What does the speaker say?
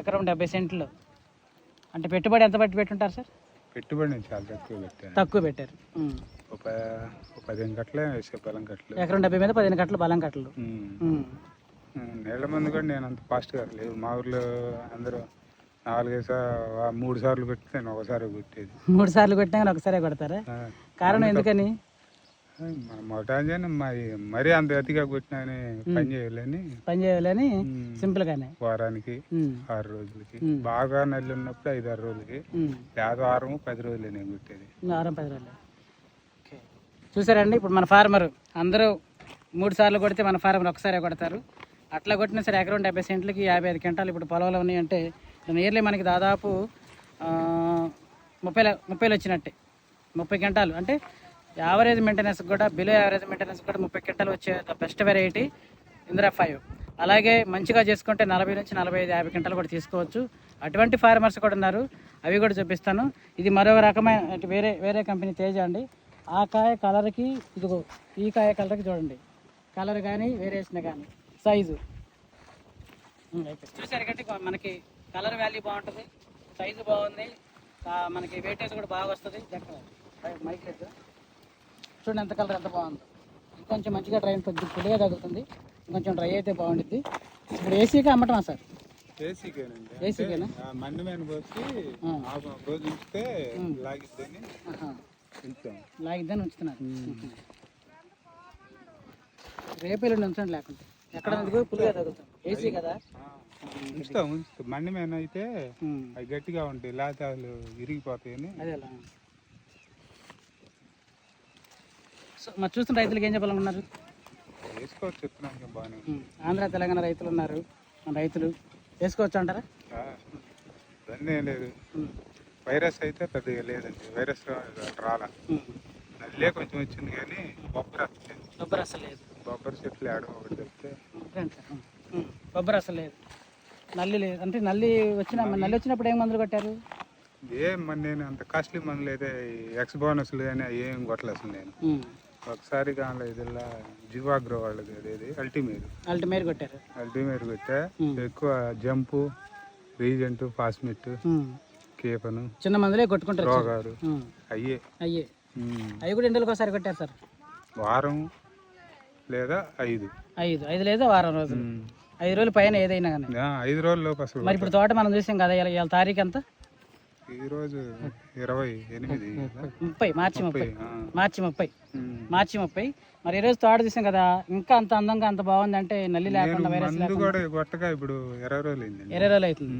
ఎకరం 70 సెంట్లు. అంటే పెట్టుబడి ఎంత పెట్టుంటారు సార్? పెట్టుబడి నేను చాలా తక్కువ పెట్టారు. ఒక 15 గంటలే వేసే బలం కట్టలు. ఎకరం 70 మీద 15 గంటలు బలం కట్టలు. నీళ్ళ మందు కూడా నేను అంత ఫాస్ట్గా లేదు. మా ఊర్లో అందరూ 3 సార్లు కొట్టి నేను ఒకసారి కొట్టేది. 3 సార్లు కొట్టినా కానీ ఒకసారే కొడతారా? కారణం ఎందుకని? మొటాంజన్ మరీ అంత అతిగా కొట్టినా పని చేయాలని సింపుల్ గానే వారానికి 6 రోజులకి, బాగా నల్లి ఉన్నప్పుడు 5-6 రోజులకి, లేదా వారం 10 రోజులే నేను కొట్టేది. వారం 10 రోజులు. చూసారండి, ఇప్పుడు మన ఫార్మర్ అందరూ 3 సార్లు కొడితే మన ఫార్మర్ ఒకసారి కొడతారు. అట్లా కొట్టినా సరే ఎకరం 70 సెంట్లకి 55 క్వింటాలు ఇప్పుడు పొలంలో ఉన్నాయంటే నియర్లీ మనకి దాదాపు 30 వచ్చినట్టే. 30 క్వింటాలు అంటే యావరేజ్ మెయింటెనెన్స్ కూడా, బిలో యావరేజ్ మెయింటెనెన్స్ కూడా 30 క్వింటాలు వచ్చే బెస్ట్ వెరైటీ ఇందిరా 5. అలాగే మంచిగా చేసుకుంటే 40 నుంచి 45, 50 క్వింటాలు కూడా తీసుకోవచ్చు. అటువంటి ఫార్మర్స్ కూడా ఉన్నారు, అవి కూడా చూపిస్తాను. ఇది మరో రకమైన వేరే కంపెనీ తేజ అండి. ఆ కాయ కలర్కి ఇదిగో ఈ కాయ కలర్కి చూడండి, కలర్ కానీ వేరియేషన్ కానీ సైజు చూసారు కాబట్టి మనకి కలర్ వాల్యూ బాగుంటుంది, సైజు బాగుంది, మనకి వెయిటేజ్ కూడా బాగా వస్తుంది. మైక్ చూడండి ఎంత కలర్ ఎంత బాగుంది. ఇంకొంచెం మంచిగా డ్రై కొద్దిగా పులిగా తగ్గుతుంది, ఇంకొంచెం డ్రై అయితే బాగుంటుంది. ఇప్పుడు ఏసీకి అమ్మటమా సార్? ఏసీకేనా? మండి మీద పోసి రోజు ఉంచితే లాగిద్దని ఉంచుతున్నారు. రేపేళ్ళు ఉంచండి, లేకుంటే ఎక్కడ పులిగా తగ్గుతుంది. ఏసీ కదా ఉంచుతాం. మండి మీద అయితే అవి గట్టిగా ఉంటాయి, లేకపోతే అసలు విరిగిపోతాయని. అదేలా మరి చూస్తున్న రైతులకు ఏం చెప్పాలనుకున్నారు? వేసుకోవచ్చు, చెప్తున్నాను బాగానే. ఆంధ్ర తెలంగాణ రైతులు ఉన్నారు, మన రైతులు వేసుకోవచ్చు అంటారా? ఇవన్నీ ఏం లేదు, వైరస్ అయితే పెద్దగా లేదండి. వైరస్ రాలా, నల్లే కొంచెం వచ్చింది కానీ బొబ్బర్ అసలు లేదు. బొబ్బరి చెట్లు ఆడ ఒకటి చెప్తే బొబ్బర్ అసలు లేదు, నల్లి లేదు. అంటే నల్లి వచ్చినప్పుడు ఏం మందులు కొట్టారు? నేను అంత కాస్ట్లీ మందులు అయితే ఎక్స్ బోనస్లు కానీ ఏం కొట్టలేదు అసలు. నేను ఒకసారి కానీ ఇదిలా జివాగ్రో వాళ్ళది అదేది అల్టిమేర్ కొట్టా. ఎక్కువ జంపు, రీజెంట్, ఫాస్మిట్, కేపను, చిన్న మందులే కొట్టుకుంటారు. రోగాలు అవి కూడా ఎండలకు ఒకసారి కొట్టారు సార్? వారం లేదా 5 లేదా వారం రోజులు, 5 రోజులు పైన ఏదైనా కానీ 5 రోజుల లోపు అసలు. మరి ఇప్పుడు తోట మనం చూసాం కదా, ఇవాళ తారీఖు ఎంత? ఈరోజు 30 మార్చి 30. మరి ఈరోజు తోట చూసాం కదా, ఇంకా అంత అందంగా అంత బాగుంది అంటే నల్లి లేకుండా వైరస్ లేకుండా ఇప్పుడు 20 రోజులు అవుతుంది.